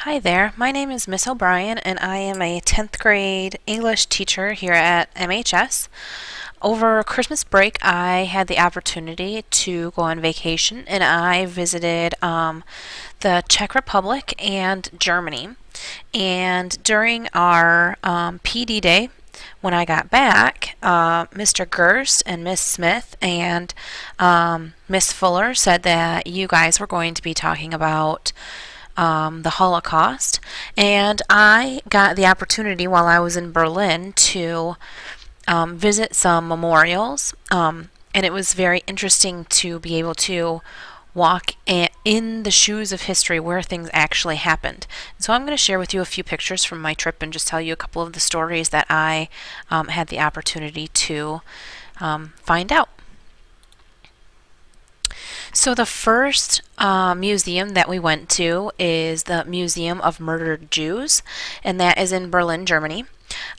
Hi there, my name is Miss O'Brien and I am a 10th grade English teacher here at MHS. Over Christmas break, I had the opportunity to go on vacation and I visited the Czech Republic and Germany. And during our PD day, when I got back, Mr. Gerst and Miss Smith and Miss Fuller said that you guys were going to be talking about the Holocaust, and I got the opportunity while I was in Berlin to visit some memorials, and it was very interesting to be able to walk in the shoes of history where things actually happened. So I'm going to share with you a few pictures from my trip and just tell you a couple of the stories that I had the opportunity to find out. So the first museum that we went to is the Museum of Murdered Jews, and that is in Berlin, Germany.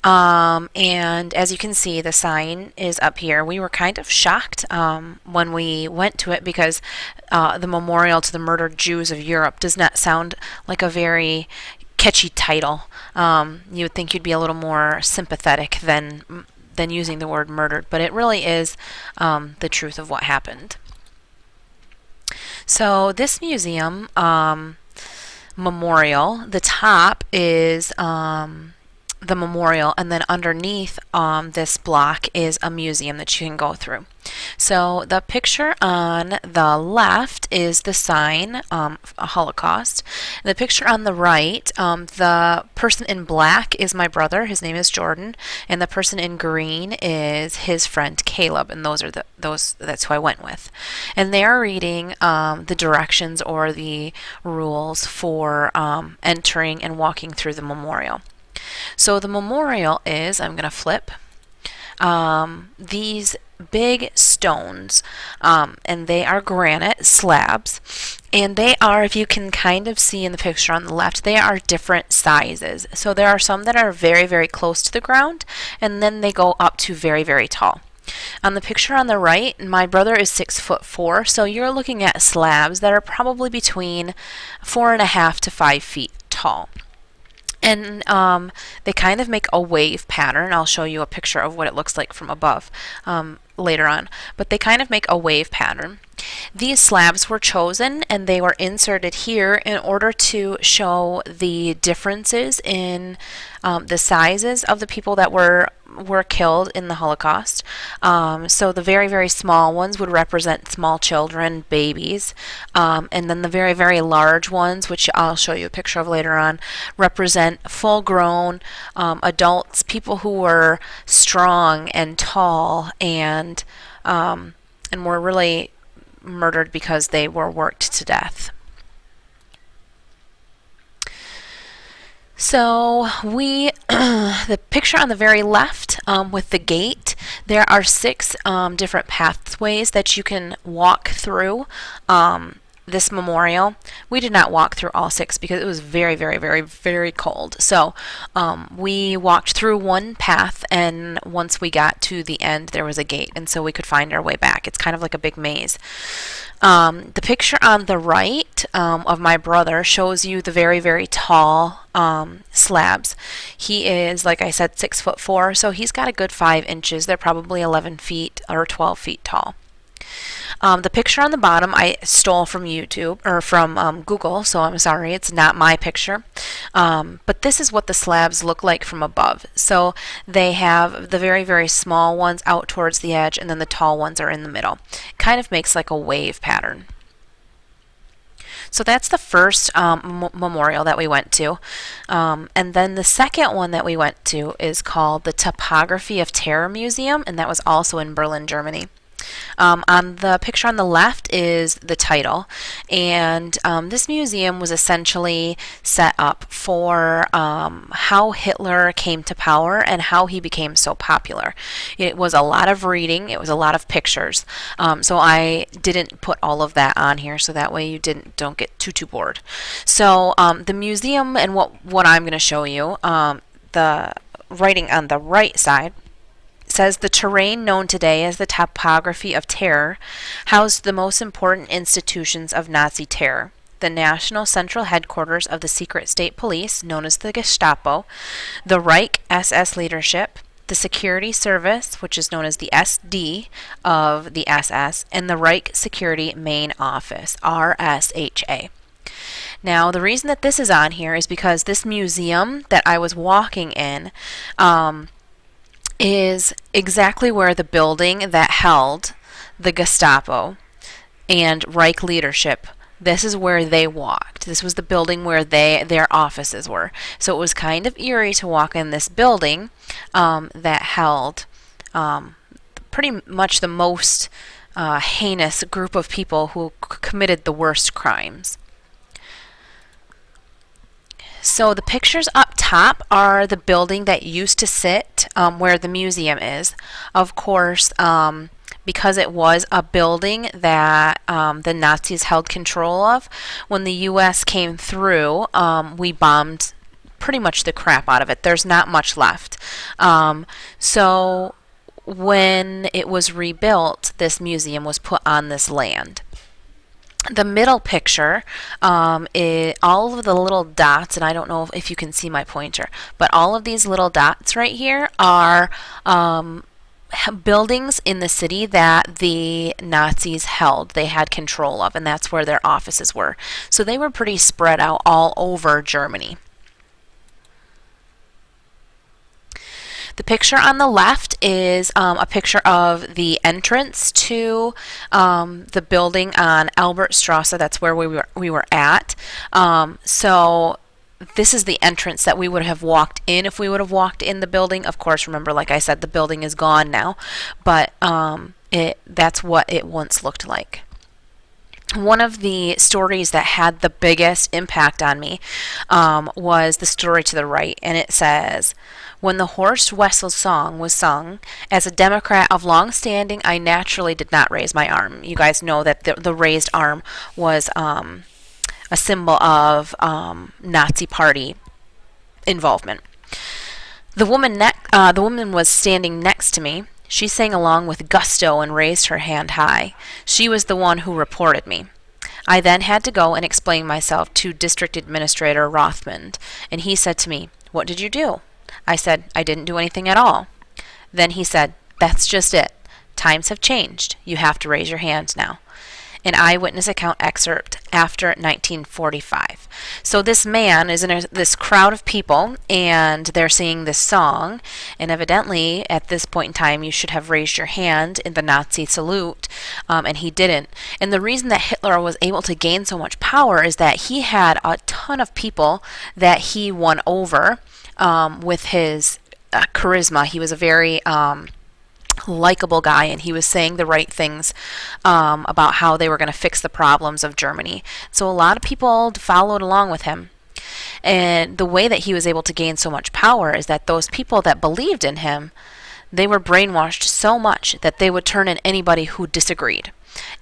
And as you can see, the sign is up here. We were kind of shocked when we went to it because the Memorial to the Murdered Jews of Europe does not sound like a very catchy title. You would think you'd be a little more sympathetic than using the word murdered, but it really is the truth of what happened. So this museum memorial, the top is the memorial, and then underneath this block is a museum that you can go through. So the picture on the left is the sign, a Holocaust. The picture on the right, the person in black is my brother. His name is Jordan, and the person in green is his friend Caleb, and that's who I went with. And they are reading the directions or the rules for entering and walking through the memorial. So the memorial is, I'm going to flip, these big stones, and they are granite slabs, and they are, if you can kind of see in the picture on the left, they are different sizes. So there are some that are very, very close to the ground, and then they go up to very, very tall. On the picture on the right, my brother is 6'4", so you're looking at slabs that are probably between 4.5 to 5 feet tall. And they kind of make a wave pattern. I'll show you a picture of what it looks like from above later on. But they kind of make a wave pattern. These slabs were chosen and they were inserted here in order to show the differences in the sizes of the people that were killed in the Holocaust. So the very, very small ones would represent small children, babies, and then the very, very large ones, which I'll show you a picture of later on, represent full-grown adults, people who were strong and tall and were really murdered because they were worked to death. So the picture on the very left with the gate, there are 6 different pathways that you can walk through this memorial. We did not walk through all 6 because it was very, very, very, very cold. So we walked through one path, and once we got to the end, there was a gate, and so we could find our way back. It's kind of like a big maze. The picture on the right of my brother shows you the very, very tall slabs. He is, like I said, 6'4", so he's got a good 5 inches. They're probably 11 feet or 12 feet tall. The picture on the bottom I stole from YouTube or from Google, so I'm sorry, it's not my picture. But this is what the slabs look like from above. So they have the very, very small ones out towards the edge, and then the tall ones are in the middle. Kind of makes like a wave pattern. So that's the first memorial that we went to. And then the second one that we went to is called the Topography of Terror Museum, and that was also in Berlin, Germany. On the picture on the left is the title, and this museum was essentially set up for how Hitler came to power and how he became so popular. It was a lot of reading, it was a lot of pictures, so I didn't put all of that on here so that way you don't get too bored. So the museum and what I'm going to show you, the writing on the right side says the terrain known today as the Topography of Terror housed the most important institutions of Nazi terror. the National Central Headquarters of the Secret State Police, known as the Gestapo, the Reich SS leadership, the Security Service, which is known as the SD of the SS, and the Reich Security Main Office, RSHA. Now, the reason that this is on here is because this museum that I was walking in is exactly where the building that held the Gestapo and Reich leadership, this is where they walked. This was the building where their offices were. So it was kind of eerie to walk in this building that held pretty much the most heinous group of people who committed the worst crimes. So the pictures up top are the building that used to sit where the museum is. Of course, because it was a building that the Nazis held control of, when the U.S. came through, we bombed pretty much the crap out of it. There's not much left. So when it was rebuilt, this museum was put on this land. The middle picture, all of the little dots, and I don't know if you can see my pointer, but all of these little dots right here are buildings in the city that the Nazis held, they had control of, and that's where their offices were. So they were pretty spread out all over Germany. The picture on the left is a picture of the entrance to the building on Albertstrasse. That's where we were at. So this is the entrance that we would have walked in if we would have walked in the building. Of course, remember, like I said, the building is gone now, but that's what it once looked like. One of the stories that had the biggest impact on me was the story to the right, and it says, "When the Horst Wessel song was sung, as a Democrat of long standing, I naturally did not raise my arm." You guys know that the raised arm was a symbol of Nazi Party involvement. The woman was standing next to me. She sang along with gusto and raised her hand high. She was the one who reported me. I then had to go and explain myself to District Administrator Rothmund, and he said to me, "What did you do?" I said, "I didn't do anything at all." Then he said, "That's just it. Times have changed. You have to raise your hand now." An eyewitness account excerpt after 1945. So this man is in this crowd of people, and they're singing this song, and evidently at this point in time you should have raised your hand in the Nazi salute, and he didn't. And the reason that Hitler was able to gain so much power is that he had a ton of people that he won over with his charisma. He was a very likable guy, and he was saying the right things about how they were going to fix the problems of Germany. So a lot of people followed along with him. And the way that he was able to gain so much power is that those people that believed in him, they were brainwashed so much that they would turn in anybody who disagreed.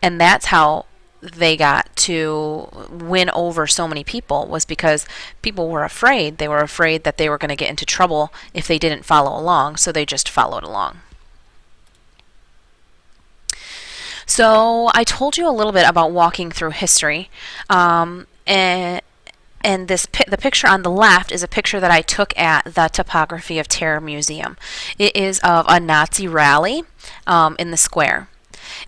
And that's how they got to win over so many people, was because people were afraid. They were afraid that they were going to get into trouble if they didn't follow along, so they just followed along. So I told you a little bit about walking through history, and the picture on the left is a picture that I took at the Topography of Terror Museum. It is of a Nazi rally in the square.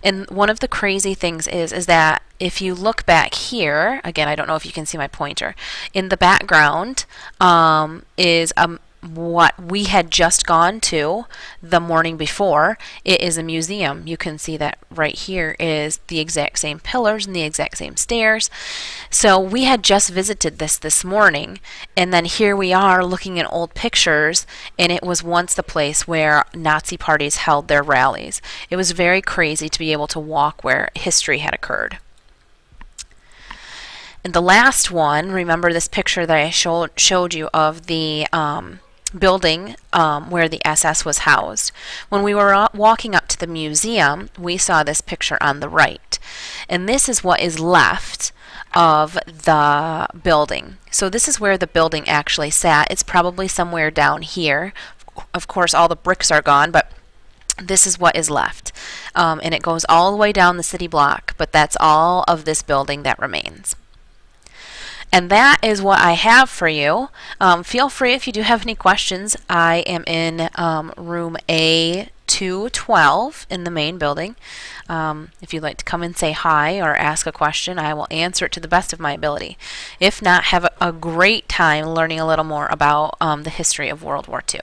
And one of the crazy things is that if you look back here, again, I don't know if you can see my pointer, in the background is what we had just gone to the morning before. It is a museum. You can see that right here is the exact same pillars and the exact same stairs. So we had just visited this morning, and then here we are looking at old pictures, and it was once the place where Nazi parties held their rallies. It was very crazy to be able to walk where history had occurred. And the last one, remember this picture that I showed you of the building where the SS was housed. When we were walking up to the museum, we saw this picture on the right. And this is what is left of the building. So this is where the building actually sat. It's probably somewhere down here. Of course, all the bricks are gone, but this is what is left. And it goes all the way down the city block, but that's all of this building that remains. And that is what I have for you. Feel free if you do have any questions. I am in room A212 in the main building. If you'd like to come and say hi or ask a question, I will answer it to the best of my ability. If not, have a great time learning a little more about the history of World War II.